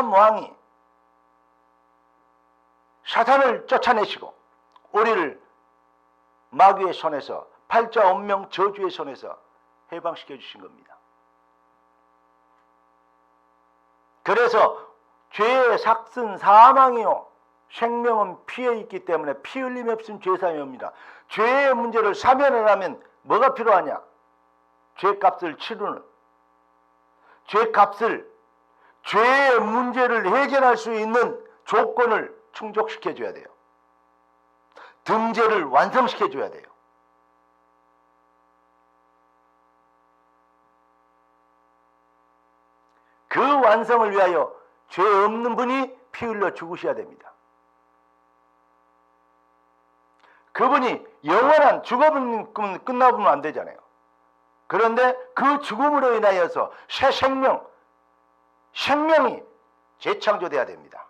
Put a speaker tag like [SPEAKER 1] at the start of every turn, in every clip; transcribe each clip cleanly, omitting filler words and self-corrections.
[SPEAKER 1] 참 왕이 사탄을 쫓아내시고 우리를 마귀의 손에서, 팔자 운명 저주의 손에서 해방시켜 주신 겁니다. 그래서 죄의 삭은 사망이요 생명은 피에 있기 때문에 피 흘림 없음 죄사함이 옵니다. 죄의 문제를 사면을 하면 뭐가 필요하냐? 죄값을 치르는, 죄값을, 죄의 문제를 해결할 수 있는 조건을 충족시켜 줘야 돼요. 등재를 완성시켜 줘야 돼요. 그 완성을 위하여 죄 없는 분이 피 흘려 죽으셔야 됩니다. 그분이 영원한 죽어버리면 끝나보면 안 되잖아요. 그런데 그 죽음으로 인하여서 새 생명이 재창조돼야 됩니다.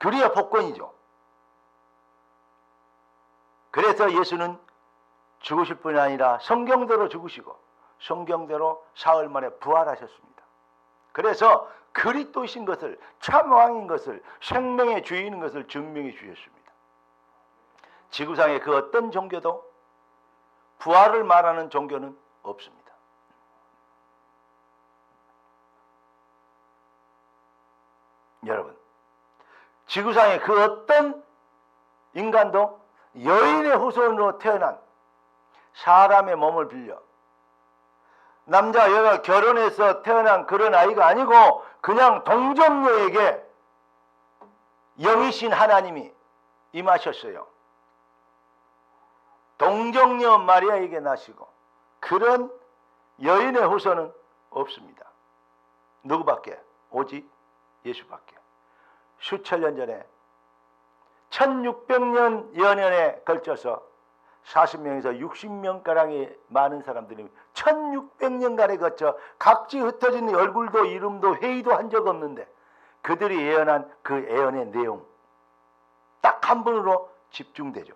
[SPEAKER 1] 그래야 복권이죠. 그래서 예수는 죽으실 뿐이 아니라 성경대로 죽으시고 성경대로 사흘 만에 부활하셨습니다. 그래서 그리스도이신 것을, 참 왕인 것을, 생명의 주인인 것을 증명해 주셨습니다. 지구상의 그 어떤 종교도 부활을 말하는 종교는 없습니다. 여러분, 지구상의 그 어떤 인간도 여인의 후손으로 태어난 사람의 몸을 빌려 남자 여자 결혼해서 태어난 그런 아이가 아니고 그냥 동정녀에게 영이신 하나님이 임하셨어요. 동정녀 마리아에게 나시고 그런 여인의 후손은 없습니다. 누구밖에? 오직 예수밖에. 수천 년 전에 1600년 연년에 걸쳐서 40명에서 60명가량의 많은 사람들이 1600년간에 거쳐 각지 흩어진 얼굴도 이름도 회의도 한 적 없는데 그들이 예언한 그 예언의 내용 딱 한 분으로 집중되죠.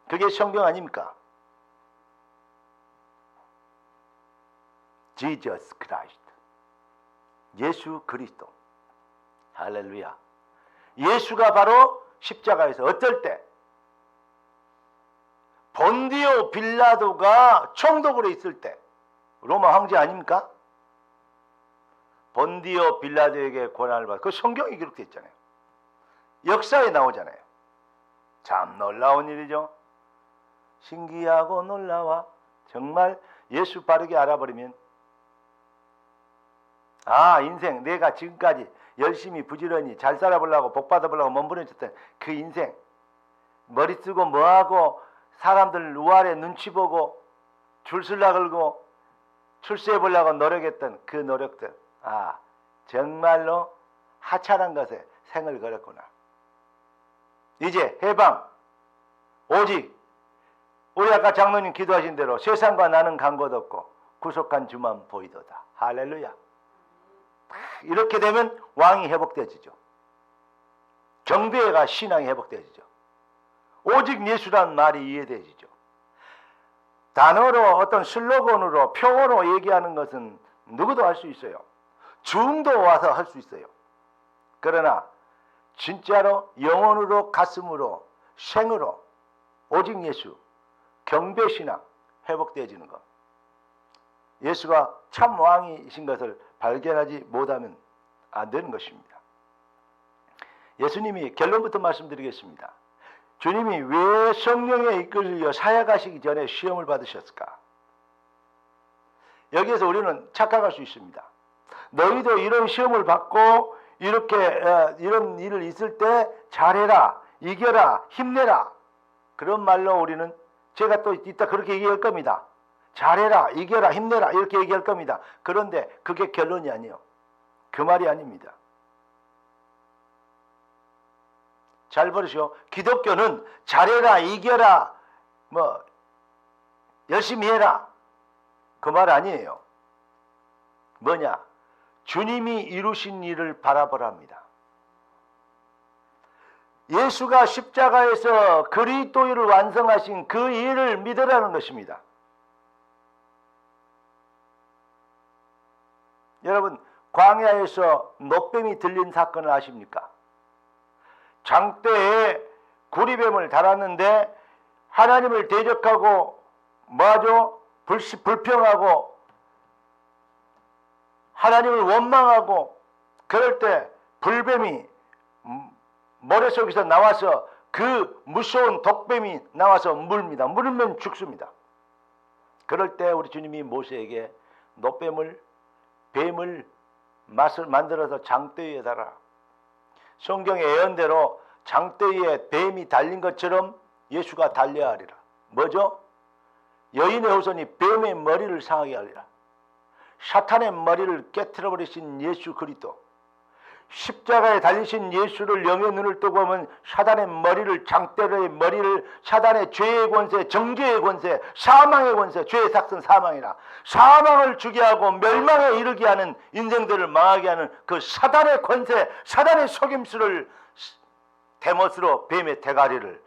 [SPEAKER 1] 그게 성경 아닙니까? Jesus Christ. 예수 그리스도. 할렐루야. 예수가 바로 십자가에서 어쩔 때 본디오 빌라도가 총독으로 있을 때 로마 황제 아닙니까? 본디오 빌라도에게 고난을 받고 그 성경이 기록되어 있잖아요. 역사에 나오잖아요. 참 놀라운 일이죠. 신기하고 놀라워. 정말 예수 바르게 알아버리면 인생 내가 지금까지 열심히 부지런히 잘 살아보려고 복 받아보려고 몸부림쳤던 그 인생 머리 쓰고 뭐하고 사람들 우아래 눈치 보고 줄슬라 걸고 출세해보려고 노력했던 그 노력들 정말로 하찮은 것에 생을 걸었구나. 이제 해방 오직 우리 아까 장로님 기도하신 대로 세상과 나는 간 것 없고 구속한 주만 보이도다. 할렐루야. 이렇게 되면 왕이 회복되어지죠. 경배가 신앙이 회복되어지죠. 오직 예수란 말이 이해되지죠. 단어로 어떤 슬로건으로 표어로 얘기하는 것은 누구도 할 수 있어요. 중도 와서 할 수 있어요. 그러나 진짜로 영혼으로 가슴으로 생으로 오직 예수 경배신앙 회복되어지는 것. 예수가 참 왕이신 것을 발견하지 못하면 안 되는 것입니다. 예수님이 결론부터 말씀드리겠습니다. 주님이 왜 성령에 이끌려 사역하시기 전에 시험을 받으셨을까? 여기에서 우리는 착각할 수 있습니다. 너희도 이런 시험을 받고 이렇게 이런 일을 있을 때 잘해라, 이겨라, 힘내라. 그런 말로 우리는 제가 또 이따 그렇게 얘기할 겁니다. 잘해라, 이겨라, 힘내라 이렇게 얘기할 겁니다. 그런데 그게 결론이 아니에요. 그 말이 아닙니다. 잘 보시오. 기독교는 잘해라, 이겨라, 열심히 해라 그 말 아니에요. 뭐냐? 주님이 이루신 일을 바라보랍니다. 예수가 십자가에서 그리스도를 완성하신 그 일을 믿으라는 것입니다. 여러분, 광야에서 노뱀이 들린 사건을 아십니까? 장대에 구리뱀을 달았는데 하나님을 대적하고 뭐하죠? 불평하고 하나님을 원망하고 그럴 때 불뱀이 모래속에서 나와서 그 무서운 독뱀이 나와서 물입니다. 물면 죽습니다. 그럴 때 우리 주님이 모세에게 뱀을 맛을 만들어서 장대 위에 달아. 성경의 예언대로 장대 위에 뱀이 달린 것처럼 예수가 달려야 하리라. 뭐죠? 여인의 후손이 뱀의 머리를 상하게 하리라. 사탄의 머리를 깨트려 버리신 예수 그리스도, 십자가에 달리신 예수를 영의 눈을 뜨고 보면 사단의 머리를, 장대의 머리를, 사단의 죄의 권세, 정죄의 권세, 사망의 권세, 죄의 삭선 사망이라, 사망을 주게 하고 멸망에 이르게 하는, 인생들을 망하게 하는 그 사단의 권세, 사단의 속임수를 대못으로 뱀의 대가리를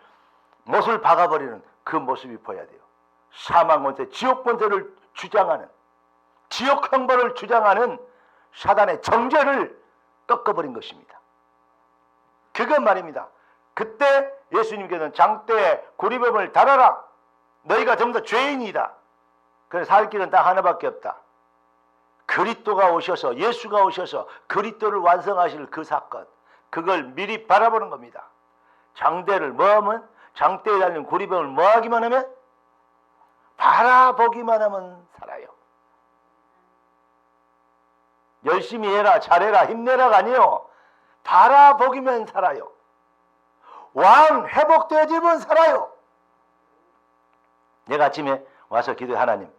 [SPEAKER 1] 못을 박아버리는 그 모습이 보여야 돼요. 사망 권세, 지옥 권세를 주장하는, 지옥 형벌을 주장하는 사단의 정죄를 꺾어버린 것입니다. 그건 말입니다. 그때 예수님께서는 장대에 구리뱀을 달아라. 너희가 전부 다 죄인이다. 그래서 살 길은 딱 하나밖에 없다. 그리스도가 오셔서, 예수가 오셔서 그리스도를 완성하실 그 사건, 그걸 미리 바라보는 겁니다. 장대를 뭐하면, 장대에 달린 구리뱀을 뭐하기만 하면, 바라보기만 하면 살아요. 열심히 해라, 잘해라, 힘내라가 아니요. 바라보기만 살아요. 왕 회복되어지면 살아요. 내가 아침에 와서 기도해, 하나님,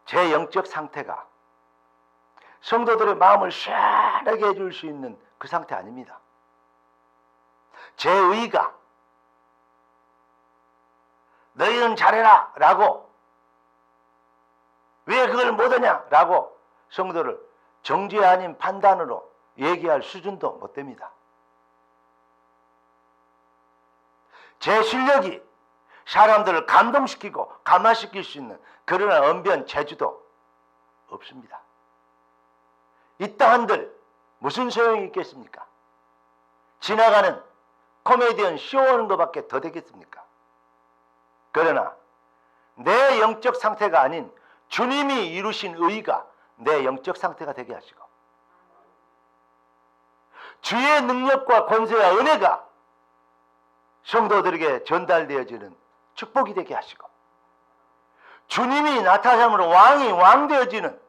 [SPEAKER 1] 제 영적 상태가 성도들의 마음을 시원하게 해줄 수 있는 그 상태 아닙니다. 제 의가 너희는 잘해라 라고, 왜 그걸 못하냐 라고 성도를 정죄 아닌 판단으로 얘기할 수준도 못 됩니다. 제 실력이 사람들을 감동시키고 감화시킬 수 있는 그런 언변 재주도 없습니다. 이따 한들 무슨 소용이 있겠습니까? 지나가는 코미디언 쇼하는 것밖에 더 되겠습니까? 그러나 내 영적 상태가 아닌 주님이 이루신 의가 내 영적 상태가 되게 하시고, 주의 능력과 권세와 은혜가 성도들에게 전달되어지는 축복이 되게 하시고, 주님이 나타남으로 왕이 왕되어지는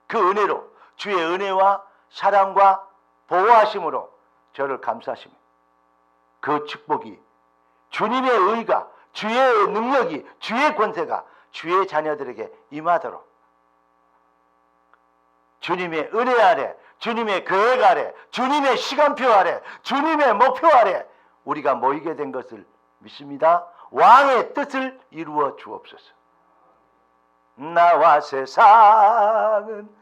[SPEAKER 1] 그 은혜로, 주의 은혜와 사랑과 보호하심으로 저를 감싸시며, 그 축복이, 주님의 의가, 주의 능력이, 주의 권세가 주의 자녀들에게 임하도록, 주님의 은혜 아래, 주님의 계획 아래, 주님의 시간표 아래, 주님의 목표 아래 우리가 모이게 된 것을 믿습니다. 왕의 뜻을 이루어 주옵소서. 나와 세상은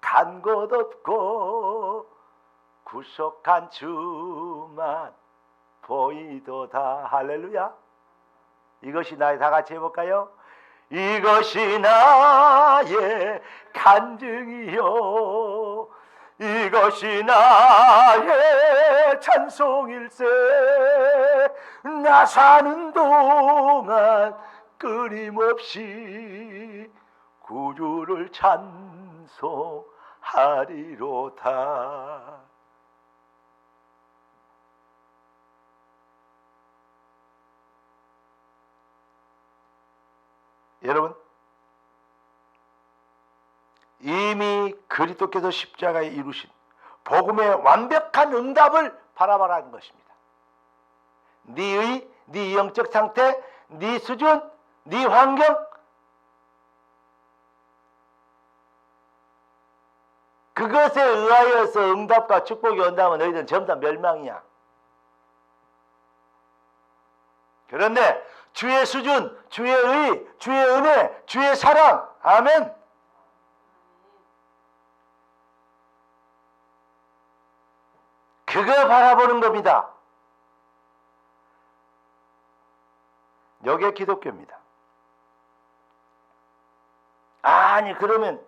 [SPEAKER 1] 간 곳 없고 구속한 주만 보이도다. 할렐루야. 이것이 나의, 다 같이 해볼까요? 이것이 나의 간증이요, 이것이 나의 찬송일세. 나 사는 동안 끊임없이 구주를 찬송하리로다. 여러분, 이미 그리스도께서 십자가에 이루신 복음의 완벽한 응답을 바라보라는 것입니다. 네 영적 상태, 네 수준, 네 환경, 그것에 의하여서 응답과 축복이 온다면 너희들은 전부 다 멸망이야. 그런데 주의 수준, 주의 의, 주의 은혜, 주의 사랑, 아멘. 그거 바라보는 겁니다. 이게 기독교입니다. 아니, 그러면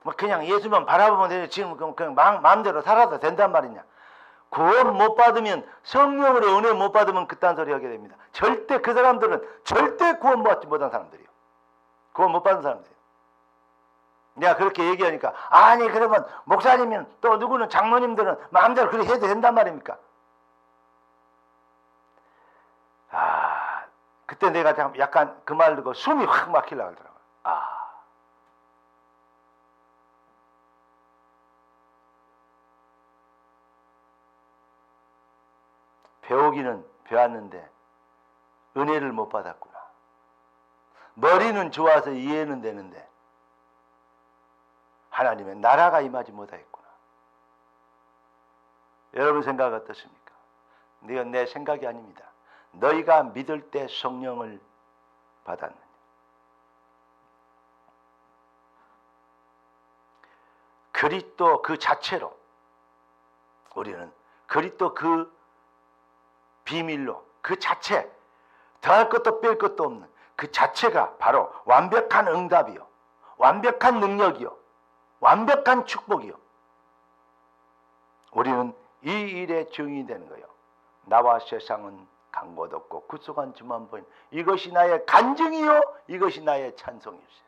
[SPEAKER 1] 뭐 그냥 예수만 바라보면 되지 지금 그냥 마음대로 살아도 된단 말이냐. 구원 못 받으면, 성령으로 은혜 못 받으면 그딴 소리 하게 됩니다. 절대 그 사람들은 절대 구원 받지 못한 사람들이요. 구원 못 받은 사람들이요. 내가 그렇게 얘기하니까 아니 그러면 목사님은 또 누구는 장로님들은 마음대로 그렇게 해도 된단 말입니까? 그때 내가 약간 그 말 듣고 숨이 확 막히려고 하더라고요. 배우기는 배웠는데 은혜를 못 받았구나. 머리는 좋아서 이해는 되는데 하나님의 나라가 임하지 못하였구나. 여러분 생각 어떻습니까? 이건 내 생각이 아닙니다. 너희가 믿을 때 성령을 받았느냐. 그리스도 그 자체로 우리는 그리스도 그 비밀로 그 자체 더할 것도 뺄 것도 없는 그 자체가 바로 완벽한 응답이요, 완벽한 능력이요, 완벽한 축복이요. 우리는 이 일의 증인이 되는 거예요. 나와 세상은 간 곳 없고 구속한 주만 보인 이것이 나의 간증이요, 이것이 나의 찬송이었어요.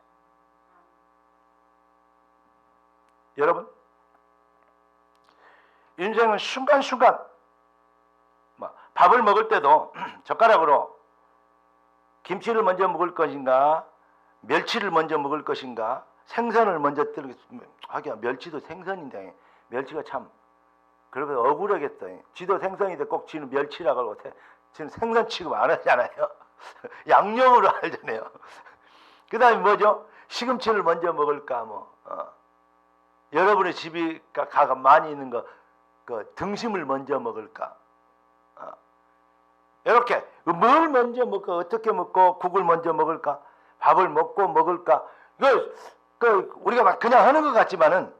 [SPEAKER 1] 여러분, 인생은 순간순간 밥을 먹을 때도 젓가락으로 김치를 먼저 먹을 것인가, 멸치를 먼저 먹을 것인가, 생선을 먼저 하기야. 멸치도 생선인데 멸치가 참 그러고 억울하겠다. 지도 생선인데 꼭 지는 멸치라고 하고 지는 생선 취급 안 하잖아요. 양념으로 하잖아요. 그 다음에 뭐죠? 시금치를 먼저 먹을까 여러분의 집이 가가 많이 있는 그 등심을 먼저 먹을까? 이렇게 뭘 먼저 먹고 어떻게 먹고 국을 먼저 먹을까? 밥을 먹고 먹을까? 우리가 막 그냥 하는 것 같지만은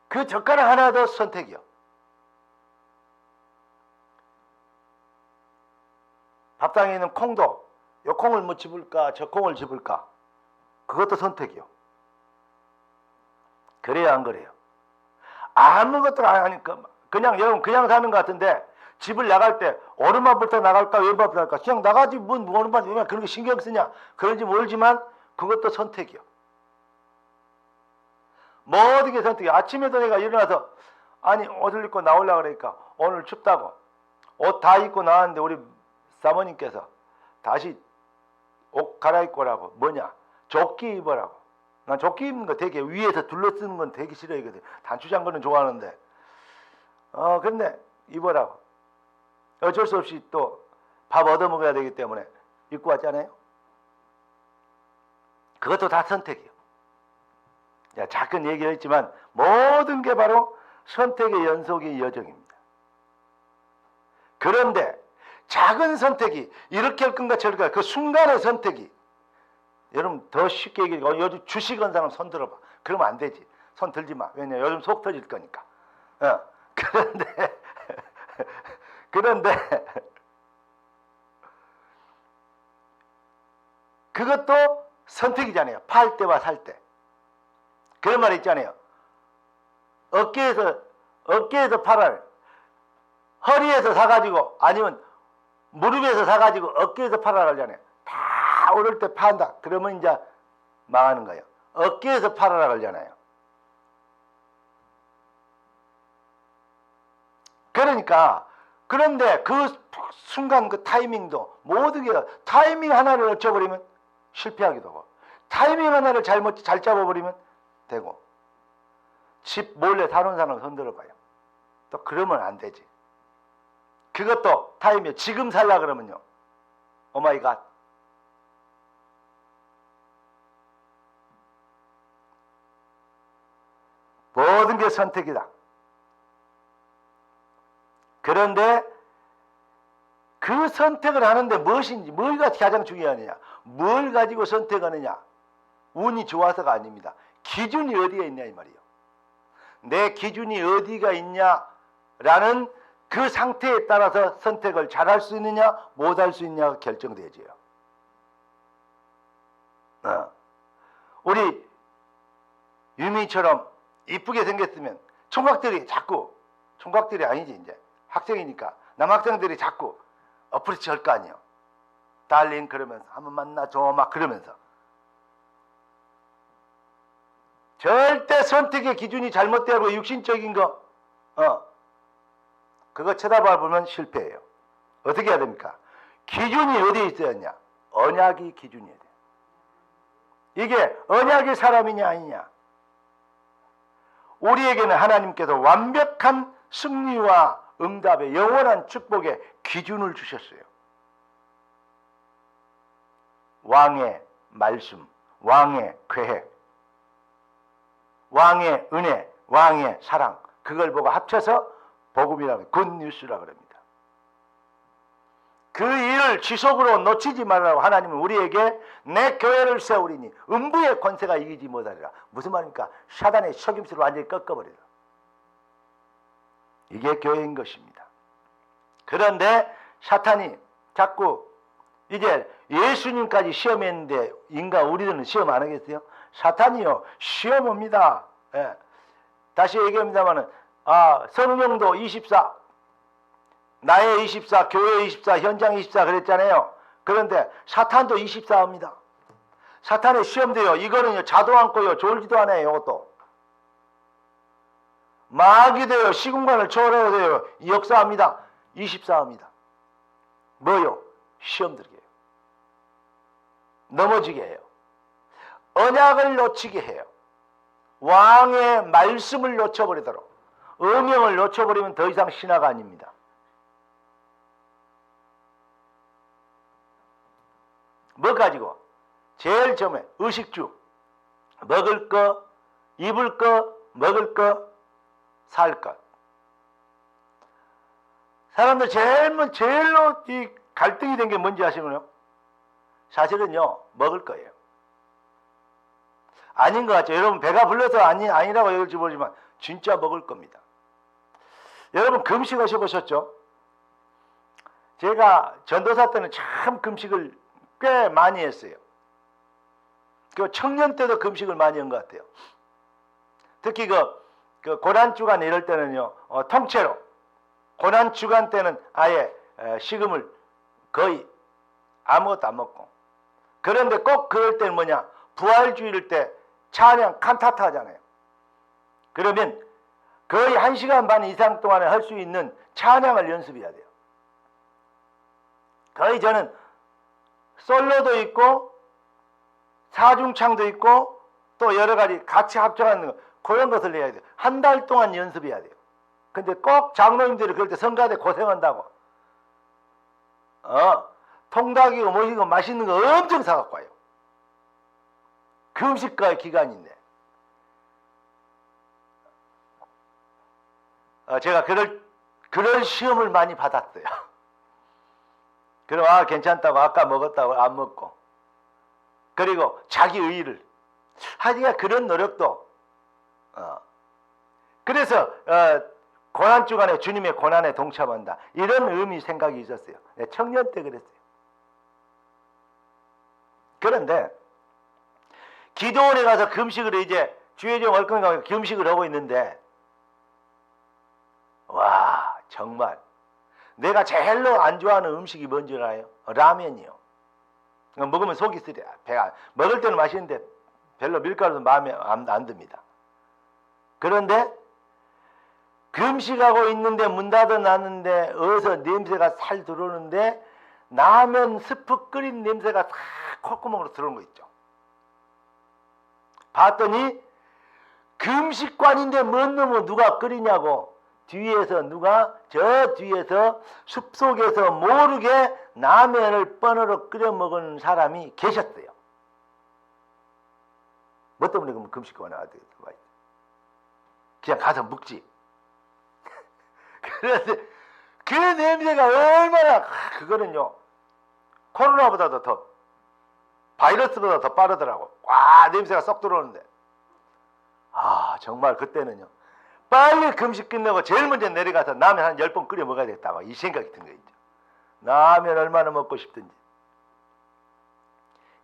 [SPEAKER 1] 그 젓가락 하나도 선택이요. 밥상에 있는 콩도 이 콩을 뭐 집을까 저 콩을 집을까? 그것도 선택이요. 그래요 안 그래요? 아무것도 안 하니까 그냥 여러분 그냥 사는 것 같은데 집을 나갈 때 오른밥부터 나갈까 왼밥부터 나갈까 그냥 나가지 뭔 오른밥 왜 그런 거 신경 쓰냐 그런지 모르지만 그것도 선택이요. 모든 게 선택이야. 아침에도 내가 일어나서 아니 옷을 입고 나오려고 그러니까 오늘 춥다고 옷 다 입고 나왔는데 우리 사모님께서 다시 옷 갈아입고 오라고 뭐냐 조끼 입으라고. 난 조끼 입는 거 되게 위에서 둘러쓰는 건 되게 싫어하거든. 단추장군은 좋아하는데 근데 입으라고. 어쩔 수 없이 또 밥 얻어 먹어야 되기 때문에 입고 왔잖아요. 그것도 다 선택이요. 잠깐 얘기했지만 모든 게 바로 선택의 연속의 여정입니다. 그런데 작은 선택이 이렇게 할 건가 저렇게 그 순간의 선택이 여러분 더 쉽게 얘기해. 요즘 주식한 사람 손 들어봐. 그러면 안 되지. 손 들지 마. 왜냐 요즘 속 터질 거니까. 그런데 그것도 선택이잖아요. 팔 때와 살 때. 그런 말 있잖아요. 어깨에서 팔을 허리에서 사가지고 아니면 무릎에서 사가지고 어깨에서 팔을 하잖아요. 다 오를 때 판다. 그러면 이제 망하는 거예요. 어깨에서 팔아라 그러잖아요. 그러니까 그런데 그 순간 그 타이밍도 모든 게 타이밍 하나를 놓쳐버리면 실패하기도 하고 타이밍 하나를 잘 잡아버리면 되고 집 몰래 사는 사람 손 들어봐요. 또 그러면 안 되지. 그것도 타이밍 지금 살라 그러면요. 오마이갓. 모든 게 선택이다. 그런데 그 선택을 하는데 뭐가 가장 중요하느냐? 뭘 가지고 선택하느냐? 운이 좋아서가 아닙니다. 기준이 어디에 있냐 이 말이에요. 내 기준이 어디가 있냐라는 그 상태에 따라서 선택을 잘할 수 있느냐 못할 수 있냐가 결정되지요. 우리 어린이처럼 이쁘게 생겼으면 총각들이 자꾸, 총각들이 아니지 이제 학생이니까 남학생들이 자꾸 어프로치 할 거 아니에요. 달링 그러면서 한번 만나줘 막 그러면서. 절대 선택의 기준이 잘못되고 육신적인 거 그거 쳐다봐 보면 실패해요. 어떻게 해야 됩니까? 기준이 어디에 있어야 하냐? 언약이 기준이어야 돼요. 이게 언약의 사람이냐 아니냐. 우리에게는 하나님께서 완벽한 승리와 응답의 영원한 축복의 기준을 주셨어요. 왕의 말씀, 왕의 계획, 왕의 은혜, 왕의 사랑, 그걸 보고 합쳐서 복음이라고, 굿뉴스라고 합니다. 그 일을 지속으로 놓치지 말라고 하나님은 우리에게 내 교회를 세우리니 음부의 권세가 이기지 못하리라. 무슨 말입니까? 사단의 속임수를 완전히 꺾어버리라. 이게 교회인 것입니다. 그런데 사탄이 자꾸 이제 예수님까지 시험했는데 인간 우리들은 시험 안 하겠어요? 사탄이요 시험 옵니다. 예. 다시 얘기합니다만은 성령도 24, 나의 24, 교회 24, 현장 24 그랬잖아요. 그런데 사탄도 24입니다. 사탄의 시험도요. 이거는요 자도 않고요 졸지도 않아요. 이것도 마귀도요 시공간을 초월해서요 역사합니다. 24입니다. 뭐요? 시험 들게 해요. 넘어지게 해요. 언약을 놓치게 해요. 왕의 말씀을 놓쳐버리도록. 음영을 놓쳐버리면 더 이상 신화가 아닙니다. 뭐 가지고? 제일 처음에 의식주. 먹을 거, 입을 거, 먹을 거, 살 것. 사람들 제일로 이 갈등이 된 게 뭔지 아시면요? 사실은요, 먹을 거예요. 아닌 것 같죠? 여러분, 배가 불러서 아니라고 여길지 모르지만, 진짜 먹을 겁니다. 여러분, 금식 하셔보셨죠? 제가 전도사 때는 참 금식을 꽤 많이 했어요. 그 청년 때도 금식을 많이 한 것 같아요. 특히 그 고난주간 이럴 때는요, 통째로. 고난주간 때는 아예 식음을 거의 아무것도 안 먹고. 그런데 꼭 그럴 때는 뭐냐? 부활주일 때 찬양 칸타타 하잖아요. 그러면 거의 1시간 반 이상 동안에 할 수 있는 찬양을 연습해야 돼요. 거의 저는 솔로도 있고 사중창도 있고 또 여러 가지 같이 합쳐가는 거, 그런 것을 해야 돼요. 한 달 동안 연습해야 돼요. 근데 꼭 장로님들이 그럴 때 성가대 고생한다고 통닭이고 뭐이고 맛있는 거 엄청 사갖고 와요. 금식과의 기간인데 제가 그런 시험을 많이 받았어요. 그럼 괜찮다고 아까 먹었다고 안 먹고 그리고 자기 의의를 하니까 그런 노력도 그래서 고난주간에 주님의 고난에 동참한다 이런 의미 생각이 있었어요. 청년 때 그랬어요. 그런데 기도원에 가서 금식을 이제 주의종 얼큰하게 금식을 하고 있는데 와 정말 내가 제일로 안 좋아하는 음식이 뭔지 알아요? 라면이요. 먹으면 속이 쓰려. 배가 먹을 때는 맛있는데 별로 밀가루도 마음에 안 듭니다. 그런데 금식하고 있는데 문 닫아놨는데 어디서 냄새가 살 들어오는데 라면 스프 끓인 냄새가 다 콧구멍으로 들어오는 거 있죠. 봤더니 금식관인데 뭔 놈을 누가 끓이냐고 뒤에서 저 뒤에서 숲속에서 모르게 라면을 뻔으로 끓여 먹은 사람이 계셨어요. 뭐 때문에 그러면 금식관에 와야 되겠어? 그냥 가서 먹지. 그런데 그 냄새가 얼마나 그거는요 코로나보다도 더 바이러스보다 더 빠르더라고. 와 냄새가 쏙 들어오는데 정말 그때는요 빨리 금식 끝내고 제일 먼저 내려가서 라면 한 10번 끓여 먹어야 되겠다 이 생각이 든 거 있죠. 라면 얼마나 먹고 싶든지.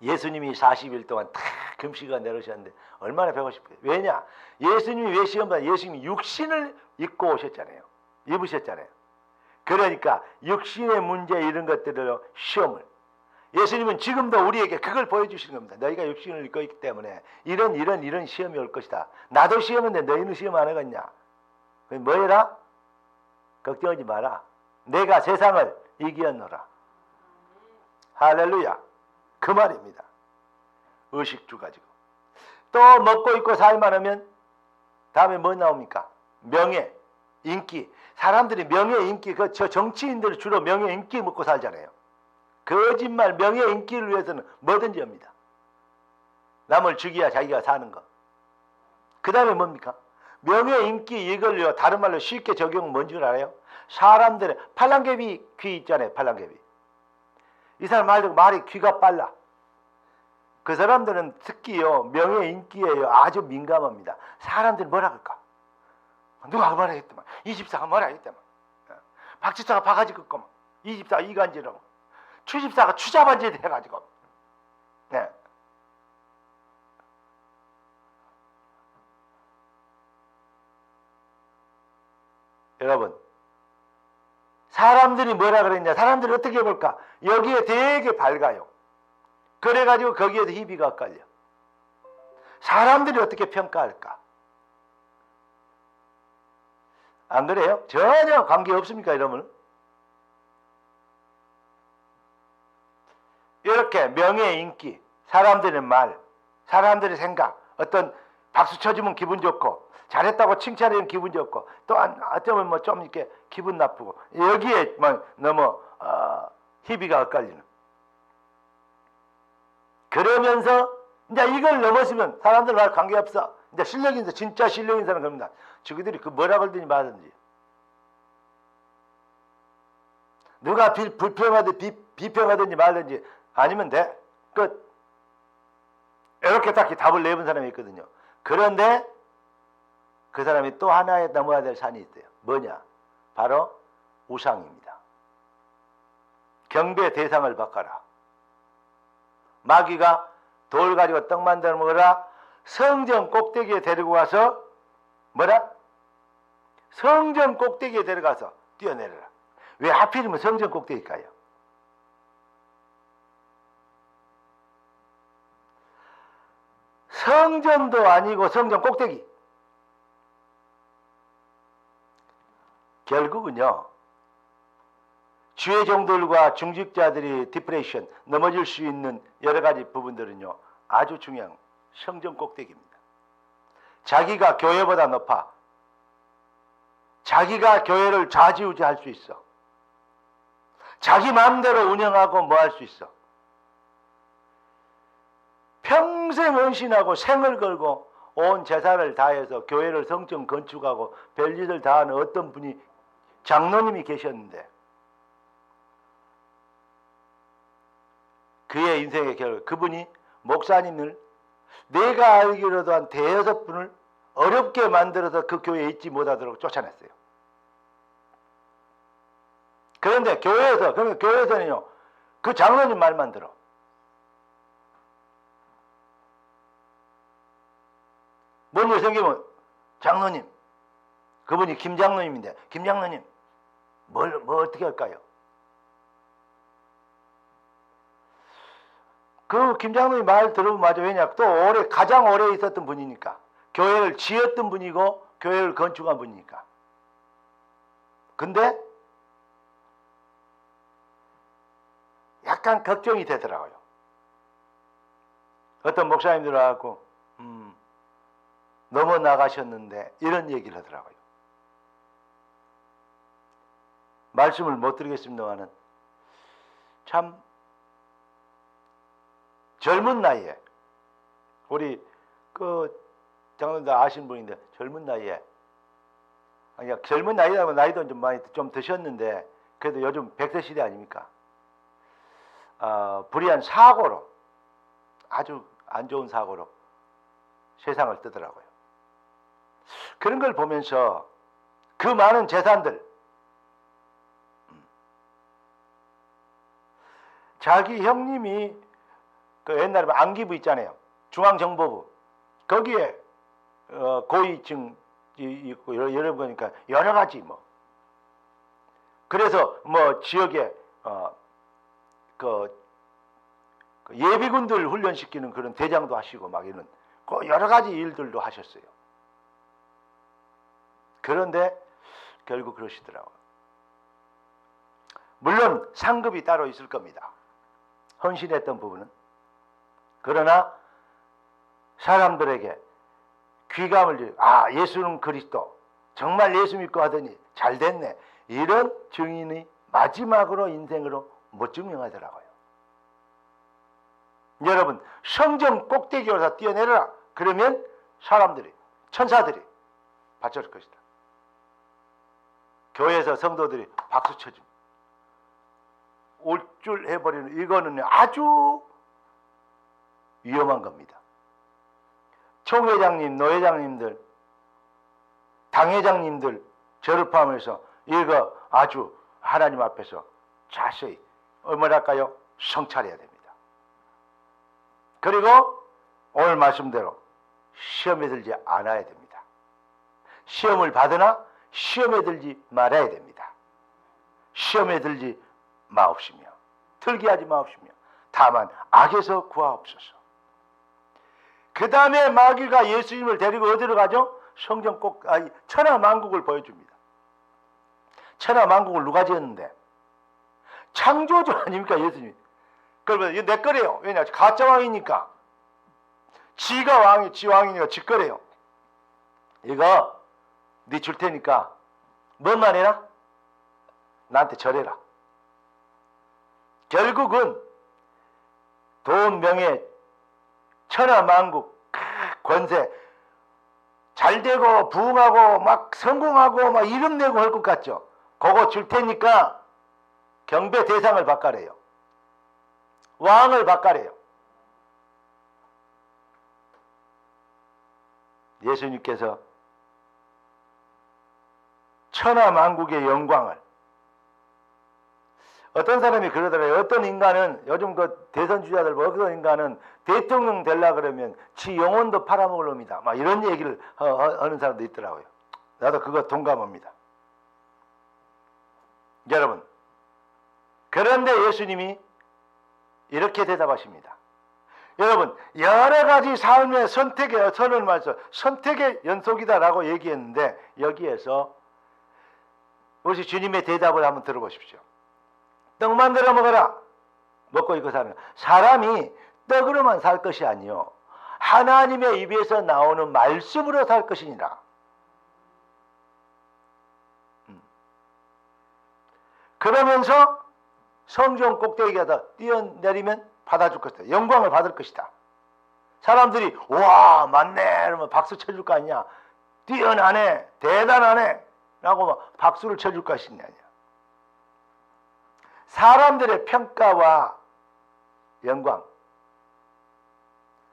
[SPEAKER 1] 예수님이 40일 동안 다 금식을 내려오셨는데 얼마나 배고 싶어요. 왜냐? 예수님이 왜 시험 받아? 예수님이 육신을 입고 오셨잖아요. 입으셨잖아요. 그러니까 육신의 문제 이런 것들을 시험을 예수님은 지금도 우리에게 그걸 보여주시는 겁니다. 너희가 육신을 입고 있기 때문에 이런 시험이 올 것이다. 나도 시험인데 너희는 시험 안 하겠냐? 뭐해라? 걱정하지 마라. 내가 세상을 이기었노라. 할렐루야. 그 말입니다. 의식주 가지고. 또 먹고 있고 살만 하면 다음에 뭐 나옵니까? 명예, 인기. 사람들이 명예, 인기, 저 정치인들이 주로 명예, 인기 먹고 살잖아요. 거짓말, 명예, 인기를 위해서는 뭐든지 합니다. 남을 죽여야 자기가 사는 거. 그 다음에 뭡니까? 명예, 인기 이걸요. 다른 말로 쉽게 적용은 뭔 줄 알아요? 사람들의 팔랑개비 귀 있잖아요. 팔랑개비. 이 사람 말이 귀가 빨라. 그 사람들은 특히요. 명예, 인기에요. 아주 민감합니다. 사람들이 뭐라 할까? 누가 뭐라 했더만. 이 집사가 뭐라 했더만. 박 집사가 바가지 긋고만. 이 집사가 이간질하고. 추 집사가 추자반질 해가지고. 네. 여러분, 사람들이 뭐라 그랬냐? 사람들이 어떻게 볼까? 여기에 되게 밝아요. 그래가지고 거기에도 희비가 엇갈려. 사람들이 어떻게 평가할까? 안 그래요? 전혀 관계 없습니까, 여러분? 이렇게 명예, 인기, 사람들의 말, 사람들의 생각, 어떤 박수 쳐주면 기분 좋고, 잘했다고 칭찬해주면 기분 좋고, 또 어쩌면 뭐 좀 이렇게 기분 나쁘고, 여기에 너무 희비가 엇갈리는. 그러면서 이제 이걸 넘어서면 사람들 말 관계없어. 이제 실력인사, 진짜 실력인사는 그럽니다. 저기들이 그 뭐라 그러든지 말든지. 누가 불평하든지 비평하든지 말든지 아니면 돼. 끝. 이렇게 딱히 답을 내본 사람이 있거든요. 그런데 그 사람이 또 하나에 넘어야 될 산이 있어요. 뭐냐? 바로 우상입니다. 경배 대상을 바꿔라. 마귀가 돌 가지고 떡 만들어 먹으라. 성전 꼭대기에 데리고 가서 뭐라? 성전 꼭대기에 데려가서 뛰어내려라. 왜 하필이면 성전 꼭대기일까요? 성전도 아니고 성전 꼭대기. 결국은요. 주의 종들과 중직자들이 디프레션, 넘어질 수 있는 여러 가지 부분들은요. 아주 중요한 성전 꼭대기입니다. 자기가 교회보다 높아. 자기가 교회를 좌지우지할 수 있어. 자기 마음대로 운영하고 뭐 할 수 있어. 평생 헌신하고 생을 걸고 온 재산을 다해서 교회를 성전 건축하고 별일을 다하는 어떤 분이 장로님이 계셨는데 그의 인생의 결과 그분이 목사님을 내가 알기로도 한 대여섯 분을 어렵게 만들어서 그 교회에 있지 못하도록 쫓아냈어요. 그런데 교회에서는요 그 장로님 말만 들어. 뭔 일 생기면 장로님, 그분이 김 장로님인데 김 장로님 뭘 어떻게 할까요? 그 김 장로님 말 들으면 맞아. 왜냐? 또 가장 오래 있었던 분이니까. 교회를 지었던 분이고 교회를 건축한 분이니까. 근데 약간 걱정이 되더라고요. 어떤 목사님들 와갖고 넘어 나가셨는데 이런 얘기를 하더라고요. 말씀을 못 드리겠습니다만은 참 젊은 나이에 우리 그 장로님들 아시는 분인데 젊은 나이에 아니 젊은 나이라면 나이도 좀 많이 좀 드셨는데 그래도 요즘 100세 시대 아닙니까? 불의한 사고로 아주 안 좋은 사고로 세상을 뜨더라고요. 그런 걸 보면서 그 많은 재산들 자기 형님이 그 옛날에 안기부 있잖아요. 중앙정보부. 거기에 고위층 있고 여러 거니까 여러 가지 뭐. 그래서 뭐 지역에 그 예비군들 훈련시키는 그런 대장도 하시고 막 이런 그 여러 가지 일들도 하셨어요. 그런데 결국 그러시더라고요. 물론 상급이 따로 있을 겁니다. 헌신했던 부분은. 그러나 사람들에게 귀감을 주고 예수는 그리스도 정말 예수 믿고 하더니 잘 됐네. 이런 증인이 마지막으로 인생으로 못 증명하더라고요. 여러분 성전 꼭대기로 다 뛰어내려라. 그러면 사람들이 천사들이 받쳐줄 것이다. 교회에서 성도들이 박수 쳐줍니다. 올줄해버리는 이거는 아주 위험한 겁니다. 총회장님, 노회장님들, 당회장님들 저를 포함해서 이거 아주 하나님 앞에서 자세히 뭐랄까요? 성찰해야 됩니다. 그리고 오늘 말씀대로 시험에 들지 않아야 됩니다. 시험을 받으나 시험에 들지 말아야 됩니다. 시험에 들지 마옵시며 들게 하지 마옵시며 다만 악에서 구하옵소서. 그 다음에 마귀가 예수님을 데리고 어디로 가죠? 성전 천하만국을 보여줍니다. 천하만국을 누가 지었는데? 창조주 아닙니까 예수님? 그러면 이거 내 거래요. 왜냐? 가짜 왕이니까. 지가 왕이 지 왕이니까 지 거래요. 이거 네 줄 테니까 뭔만 해라? 나한테 절해라. 결국은 돈, 명예, 천하만국, 권세, 잘되고 부흥하고 막 성공하고 막 이름 내고 할 것 같죠? 그거 줄 테니까 경배 대상을 바꿔래요. 왕을 바꿔래요. 예수님께서 천하만국의 영광을 어떤 사람이 그러더라고요. 어떤 인간은 요즘 그 대선 주자들 어떤 인간은 대통령 되려 그러면 지 영혼도 팔아먹을 놈이다. 막 이런 얘기를 하는 사람도 있더라고요. 나도 그거 동감합니다. 여러분, 그런데 예수님이 이렇게 대답하십니다. 여러분, 여러 가지 삶의 선택의 선을 말해서 선택의 연속이다라고 얘기했는데 여기에서 우리 주님의 대답을 한번 들어보십시오. 떡 만들어 먹어라. 먹고 이거 사는 사람이 떡으로만 살 것이 아니요 하나님의 입에서 나오는 말씀으로 살 것이니라. 그러면서 성전 꼭대기에다 뛰어내리면 받아줄 것이다. 영광을 받을 것이다. 사람들이 와 맞네 이러면 박수 쳐줄 거 아니냐. 뛰어나네 대단하네 라고 막 박수를 쳐줄 것이냐. 사람들의 평가와 영광,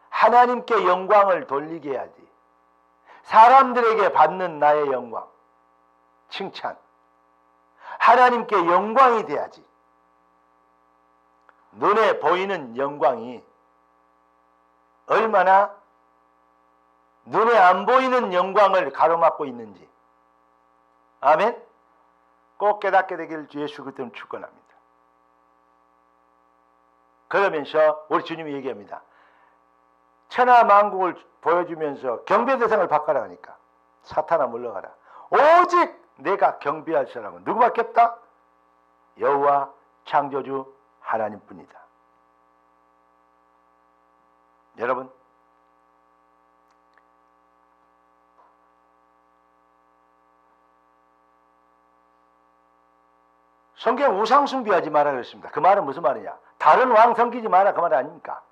[SPEAKER 1] 하나님께 영광을 돌리게 해야지. 사람들에게 받는 나의 영광, 칭찬, 하나님께 영광이 돼야지. 눈에 보이는 영광이 얼마나 눈에 안 보이는 영광을 가로막고 있는지. 아멘? 꼭 깨닫게 되기를 주 예수 그리스도는 축원합니다. 그러면서 우리 주님이 얘기합니다. 천하만국을 보여주면서 경배 대상을 바꿔라 하니까 사탄아 물러가라. 오직 내가 경배할 사람은 누구밖에 없다? 여호와 창조주 하나님뿐이다. 여러분, 성경 우상 숭배하지 마라 그랬습니다. 그 말은 무슨 말이냐? 다른 왕 섬기지 마라 그 말 아닙니까?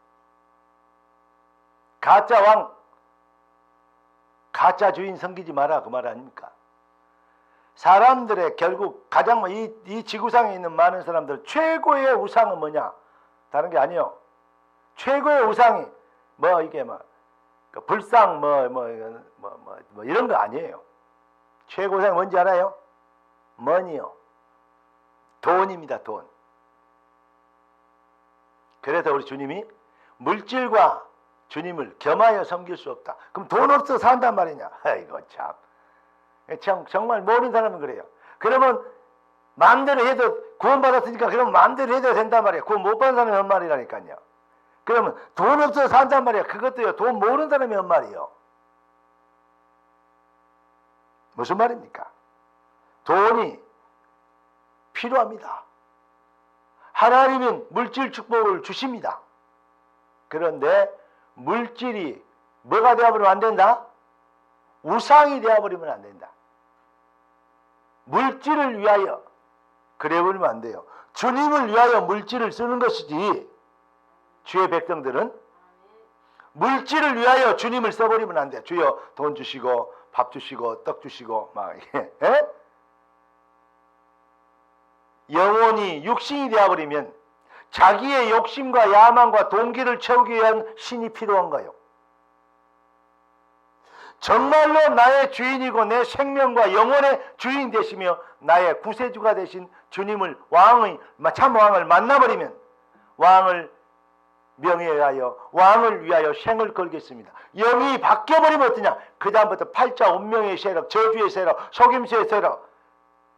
[SPEAKER 1] 가짜 왕, 가짜 주인 섬기지 마라 그 말 아닙니까? 사람들의 결국 가장 이 지구상에 있는 많은 사람들 최고의 우상은 뭐냐? 다른 게 아니에요. 최고의 우상이 뭐 이게 뭐 불상 뭐 이런 거 아니에요. 최고 우상이 뭔지 알아요? 머니요. 돈입니다. 돈. 그래서 우리 주님이 물질과 주님을 겸하여 섬길 수 없다. 그럼 돈 없어 산단 말이냐? 아이고 참 정말 모르는 사람은 그래요. 그러면 마음대로 해도 구원받았으니까 그러면 마음대로 해도 된단 말이야. 구원 못 받은 사람이 한 말이라니까요. 그러면 돈 없어 산단 말이야. 그것도요. 돈 모르는 사람이 한 말이요. 무슨 말입니까? 돈이 필요합니다. 하나님은 물질 축복을 주십니다. 그런데 물질이 뭐가 되어버리면 안 된다? 우상이 되어버리면 안 된다. 물질을 위하여 그래버리면 안 돼요. 주님을 위하여 물질을 쓰는 것이지, 주의 백성들은 물질을 위하여 주님을 써버리면 안 돼요. 주여 돈 주시고 밥 주시고 떡 주시고 막 에? 영혼이 육신이 되어버리면 자기의 욕심과 야망과 동기를 채우기 위한 신이 필요한가요? 정말로 나의 주인이고 내 생명과 영혼의 주인 되시며 나의 구세주가 되신 주님을 참 왕을 만나버리면 왕을 명예하여 왕을 위하여 생을 걸겠습니다. 영이 바뀌어버리면 어떠냐? 그 다음부터 팔자 운명의 세력, 저주의 세력, 속임수의 세력,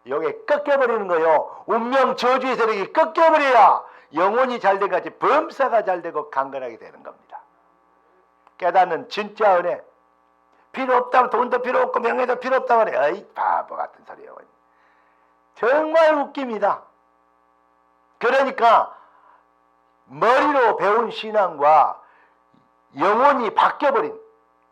[SPEAKER 1] 여기에 꺾여버리는 거요. 운명 저주의 세력이 꺾여버려야 영혼이 잘된 같이 범사가 잘되고 강건하게 되는 겁니다. 깨닫는 진짜 은혜. 필요 없다면 돈도 필요 없고 명예도 필요 없다고 그래. 어이 바보 같은 소리예요. 정말 웃깁니다. 그러니까 머리로 배운 신앙과 영혼이 바뀌어버린,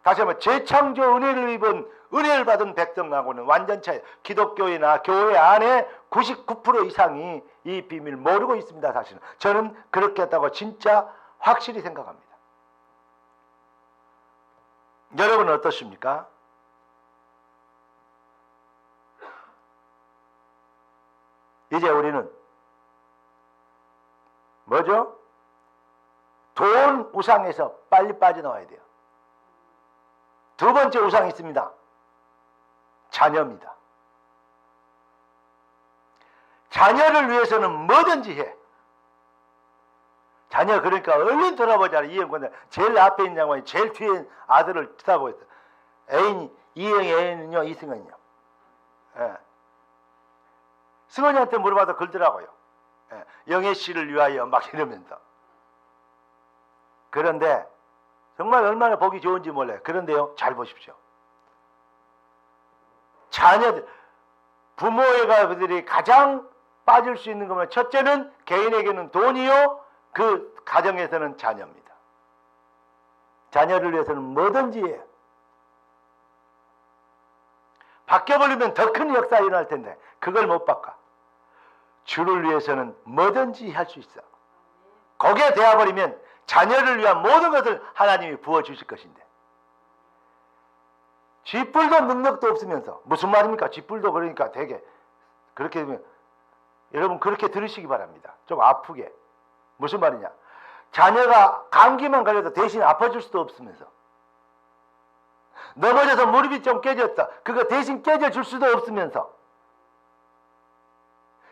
[SPEAKER 1] 다시 한번 재창조 은혜를 입은 은혜를 받은 백성하고는 완전 차이. 기독교회나 교회 안에 99% 이상이 이 비밀 모르고 있습니다. 사실은 저는 그렇게 했다고 진짜 확실히 생각합니다. 여러분은 어떠십니까? 이제 우리는 뭐죠? 돈 우상에서 빨리 빠져나와야 돼요. 두 번째 우상이 있습니다. 자녀입니다. 자녀를 위해서는 뭐든지 해. 자녀 그러니까 얼른 돌아보자. 이형권들 제일 앞에 있는 양반이 제일 뒤에 있는 아들을 쳐다보고 있어. 애인이 이형의 애인은요 이승은이요. 예. 승은이한테 물어봐도 그러더라고요. 예. 영애 씨를 위하여 막 이러면서. 그런데 정말 얼마나 보기 좋은지 몰라요. 그런데요, 잘 보십시오. 자녀들, 부모들이 가장 빠질 수 있는 것은 첫째는 개인에게는 돈이요, 그 가정에서는 자녀입니다. 자녀를 위해서는 뭐든지 해요. 바뀌어버리면 더 큰 역사가 일어날 텐데 그걸 못 바꿔. 주를 위해서는 뭐든지 할 수 있어. 거기에 되어버리면 자녀를 위한 모든 것을 하나님이 부어주실 것인데, 쥐뿔도 능력도 없으면서, 무슨 말입니까? 쥐뿔도 그러니까 되게 그렇게 되면 여러분 그렇게 들으시기 바랍니다. 좀 아프게. 무슨 말이냐? 자녀가 감기만 걸려도 대신 아파줄 수도 없으면서, 넘어져서 무릎이 좀 깨졌다, 그거 대신 깨져줄 수도 없으면서,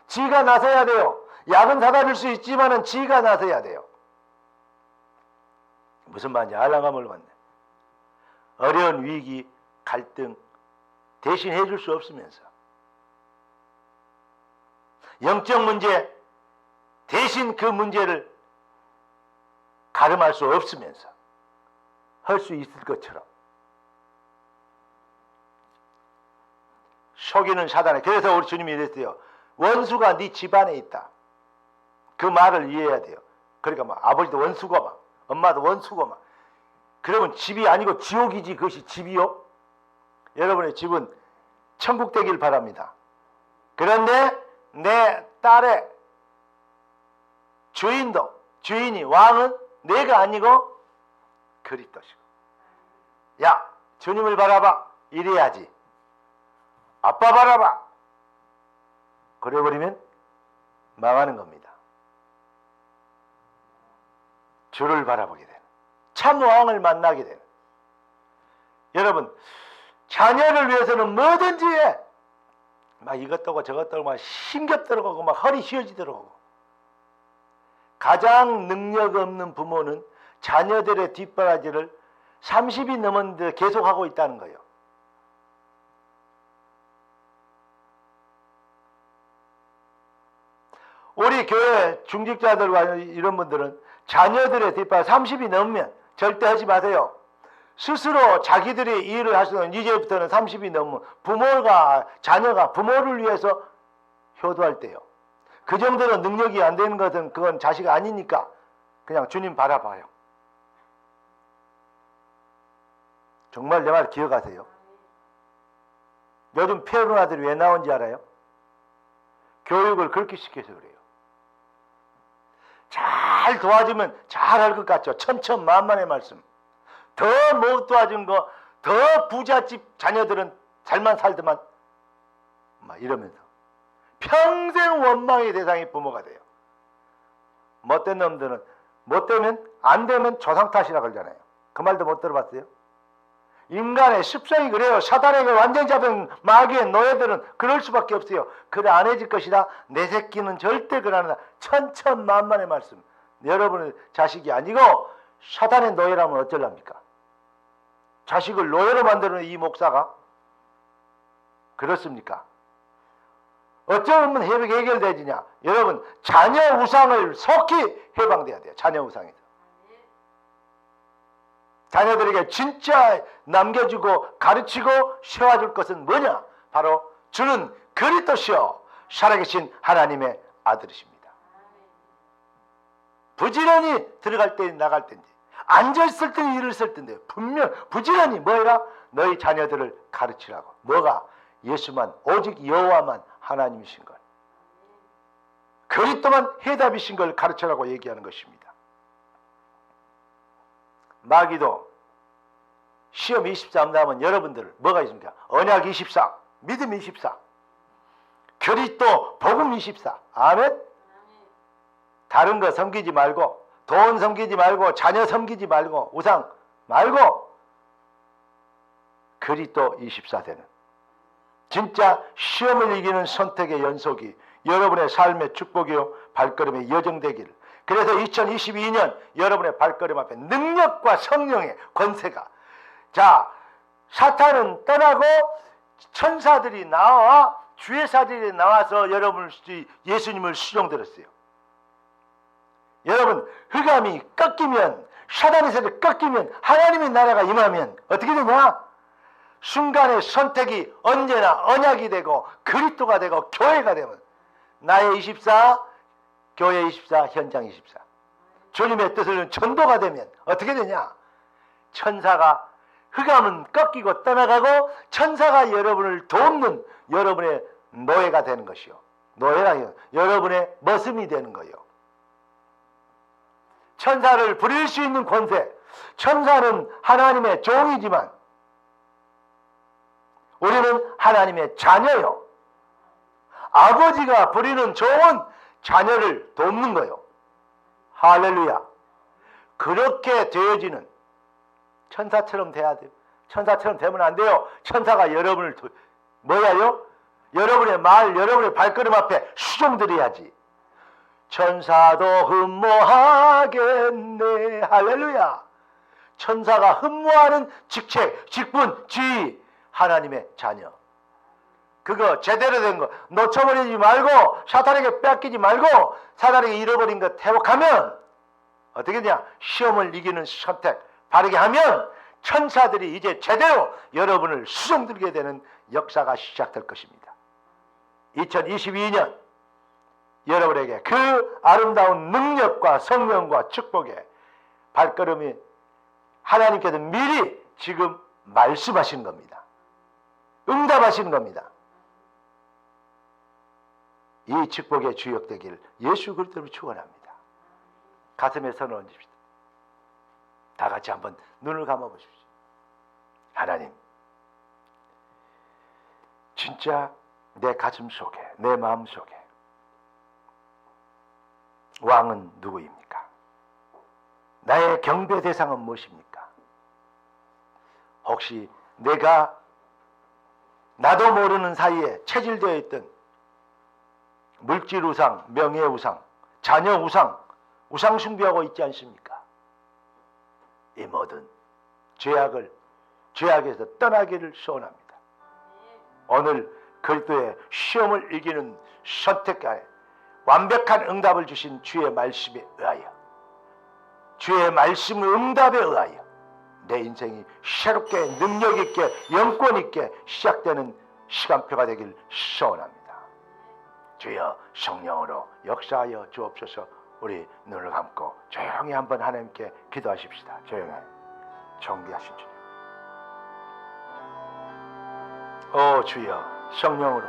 [SPEAKER 1] 지가 나서야 돼요. 약은 사다 줄 수 있지만은 지가 나서야 돼요. 무슨 말인지 알랑가 모르겠네. 어려운 위기, 갈등 대신 해줄 수 없으면서, 영적 문제 대신 그 문제를 가름할 수 없으면서 할 수 있을 것처럼 속이는 사단에. 그래서 우리 주님이 이랬어요. 원수가 네 집안에 있다. 그 말을 이해해야 돼요. 그러니까 막 아버지도 원수고 막 엄마도 원수고 막, 그러면 집이 아니고 지옥이지. 그것이 집이요? 여러분의 집은 천국 되길 바랍니다. 그런데 내 딸의 주인이 왕은 내가 아니고 그리스도시고, 야 주님을 바라봐 이래야지. 아빠 바라봐 그래버리면 망하는 겁니다. 주를 바라보게 되는, 참 왕을 만나게 되는. 여러분 자녀를 위해서는 뭐든지 해. 막 이것도 하고 저것도 하고 막 힘겹도록 하고 막 허리 휘어지도록 하고. 가장 능력 없는 부모는 자녀들의 뒷바라지를 30이 넘었는데 계속하고 있다는 거예요. 우리 교회 중직자들과 이런 분들은 자녀들의 뒷바라지 30이 넘으면 절대 하지 마세요. 스스로 자기들이 일을 하시는 이제부터는 30이 넘으면 자녀가 부모를 위해서 효도할 때요. 그 정도로 능력이 안 되는 것은 그건 자식 아니니까 그냥 주님 바라봐요. 정말 내 말 기억하세요. 요즘 페루나들이 왜 나온지 알아요? 교육을 그렇게 시켜서 그래요. 잘 도와주면 잘할 것 같죠. 천천만만의 말씀. 더 못 도와준 거, 더 부잣집 자녀들은 잘만 살더만 막 이러면서 평생 원망의 대상이 부모가 돼요. 못된 놈들은 안 되면 조상 탓이라 그러잖아요. 그 말도 못 들어봤어요? 인간의 습성이 그래요. 사단에게 완전 잡힌 마귀의 노예들은 그럴 수밖에 없어요. 그래 안 해질 것이다. 내 새끼는 절대 그러나 천천만만의 말씀. 여러분의 자식이 아니고 사단의 노예라면 어쩌랍니까? 자식을 노예로 만드는 이 목사가 그렇습니까? 어쩌면 해결되지냐? 여러분 자녀 우상을 속히 해방돼야 돼요. 자녀 우상에서. 자녀들에게 진짜 남겨주고 가르치고 세워줄 것은 뭐냐? 바로 주는 그리스도시요 살아계신 하나님의 아들이십니다. 부지런히 들어갈 때 나갈 때인지 앉아있을 때는 일을 쓸 텐데 분명 부지런히 뭐해라? 너희 자녀들을 가르치라고. 뭐가? 예수만 오직 여호와만 하나님이신 걸, 그리스도만 해답이신 걸 가르치라고 얘기하는 것입니다. 마귀도 시험 24 나오면 여러분들 뭐가 있습니까? 언약 24, 믿음 24, 그리스도 복음 24. 아멘. 다른 거 섬기지 말고, 돈 섬기지 말고, 자녀 섬기지 말고, 우상 말고 그리스도 24되는 진짜 시험을 이기는 선택의 연속이 여러분의 삶의 축복이요 발걸음의 여정되기를. 그래서 2022년 여러분의 발걸음 앞에 능력과 성령의 권세가, 자, 사탄은 떠나고 천사들이 나와 주의사들이 나와서 예수님을 수종들었어요. 여러분 흑암이 꺾이면, 사단의 세력이 꺾이면, 하나님의 나라가 임하면 어떻게 되냐? 순간의 선택이 언제나 언약이 되고 그리스도가 되고 교회가 되면 나의 24, 교회 24, 현장 24. 주님의 뜻을 전도가 되면 어떻게 되냐? 천사가, 흑암은 꺾이고 떠나가고 천사가 여러분을 돕는 여러분의 노예가 되는 것이요. 노예가 여러분의 머슴이 되는 거예요. 천사를 부릴 수 있는 권세. 천사는 하나님의 종이지만 우리는 하나님의 자녀요. 아버지가 부리는 종은 자녀를 돕는 거예요. 할렐루야. 그렇게 되어지는 천사처럼 돼야 돼요. 천사처럼 되면 안 돼요. 천사가 여러분을 뭐야요? 여러분의 말, 여러분의 발걸음 앞에 수종드려야지. 천사도 흠모하겠네. 할렐루야. 천사가 흠모하는 직책, 직분, 지위, 하나님의 자녀. 그거 제대로 된 거 놓쳐버리지 말고, 사탄에게 뺏기지 말고, 사탄에게 잃어버린 것 회복하면 어떻게 되냐? 시험을 이기는 선택 바르게 하면 천사들이 이제 제대로 여러분을 수종들게 되는 역사가 시작될 것입니다. 2022년 여러분에게 그 아름다운 능력과 성령과 축복의 발걸음이 하나님께서 미리 지금 말씀하신 겁니다. 응답하신 겁니다. 이 축복의 주역되기를 예수 그리스도로 축원합니다. 가슴에 손을 얹읍시다. 다 같이 한번 눈을 감아 보십시오. 하나님, 진짜 내 가슴 속에, 내 마음 속에 왕은 누구입니까? 나의 경배 대상은 무엇입니까? 혹시 내가 나도 모르는 사이에 체질되어 있던 물질 우상, 명예 우상, 자녀 우상, 우상 숭배하고 있지 않습니까? 이 모든 죄악에서 떠나기를 소원합니다. 오늘 그리스도의 시험을 이기는 선택가에 완벽한 응답을 주신 주의 말씀에 의하여, 주의 말씀 응답에 의하여 내 인생이 새롭게 능력 있게 영권 있게 시작되는 시간표가 되길 소원합니다. 주여 성령으로 역사하여 주옵소서. 우리 눈을 감고 조용히 한번 하나님께 기도하십시다. 조용히 존귀하신 주님, 오 주여 성령으로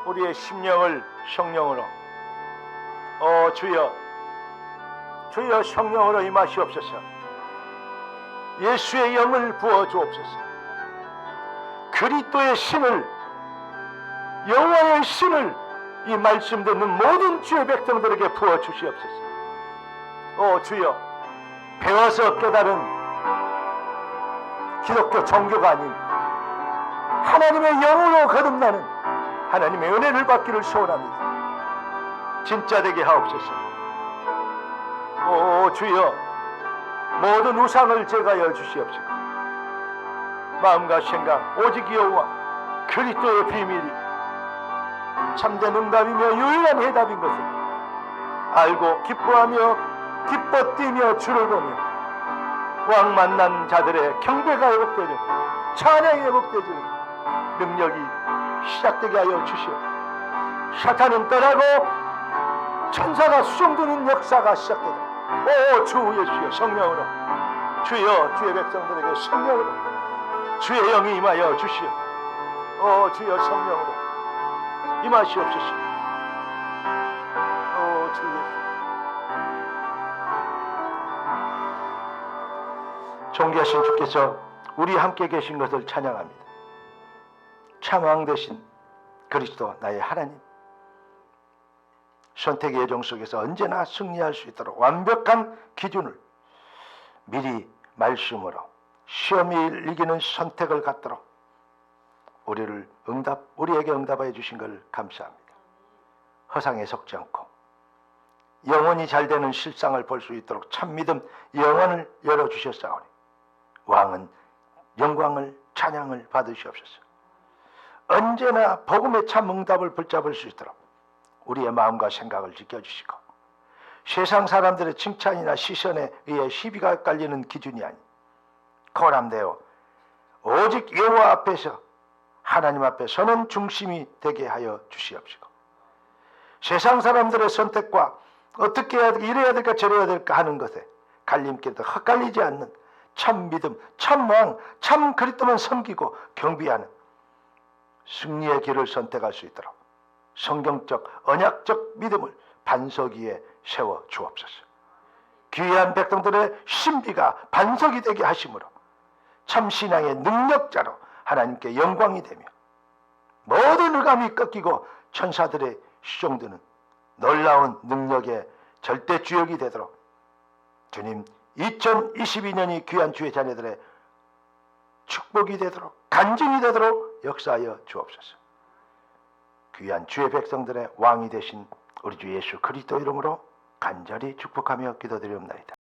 [SPEAKER 1] 우리의 심령을 성령으로, 오 주여 성령으로 임하시옵소서. 예수의 영을 부어 주옵소서. 그리스도의 신을, 여호와의 신을 이 말씀 듣는 모든 주의 백성들에게 부어 주시옵소서. 오 주여, 배워서 깨달은 기독교 종교가 아닌 하나님의 영으로 거듭나는 하나님의 은혜를 받기를 소원합니다. 진짜 되게 하옵소서. 오 주여, 모든 우상을 제거하여 주시옵시고 마음과 생각 오직 여호와 그리스도의 비밀이 참된 응답이며 유일한 해답인 것을 알고 기뻐하며 기뻐 뛰며 주를 보며 왕 만난 자들의 경배가 회복되는, 찬양이 회복되는 능력이 시작되게 하여 주시오. 사탄은 떠나고 천사가 수종드는 역사가 시작되다. 오 주 예수여 성령으로, 주여 주의 백성들에게 성령으로 주의 영이 임하여 주시오. 오 주여 성령으로 임하시옵소서. 오 주 예수, 존귀하신 주께서 우리 함께 계신 것을 찬양합니다. 참왕 되신 그리스도 나의 하나님, 선택의 여정 속에서 언제나 승리할 수 있도록 완벽한 기준을 미리 말씀으로 시험이 이기는 선택을 갖도록 우리에게 응답하여 주신 걸 감사합니다. 허상에 속지 않고 영혼이 잘 되는 실상을 볼 수 있도록 참 믿음 영혼을 열어주셨사오니 왕은 영광을 찬양을 받으시옵소서. 언제나 복음의 참 응답을 붙잡을 수 있도록 우리의 마음과 생각을 지켜주시고 세상 사람들의 칭찬이나 시선에 의해 시비가 깔리는 기준이 아닌 거람되어 오직 여호와 앞에서 하나님 앞에 서는 중심이 되게 하여 주시옵시고 세상 사람들의 선택과 어떻게 해야 될까, 이래야 될까 저래야 될까 하는 것에 갈림길도 헛갈리지 않는 참 믿음, 참 왕, 참 그리스도만 섬기고 경비하는 승리의 길을 선택할 수 있도록 성경적 언약적 믿음을 반석 위에 세워 주옵소서. 귀한 백성들의 신비가 반석이 되게 하심으로 참 신앙의 능력자로 하나님께 영광이 되며 모든 의감이 꺾이고 천사들의 수종드는 놀라운 능력의 절대 주역이 되도록 주님 2022년이 귀한 주의 자녀들의 축복이 되도록 간증이 되도록 역사하여 주옵소서. 귀한 주의 백성들의 왕이 되신 우리 주 예수 그리스도 이름으로 간절히 축복하며 기도드리옵나이다.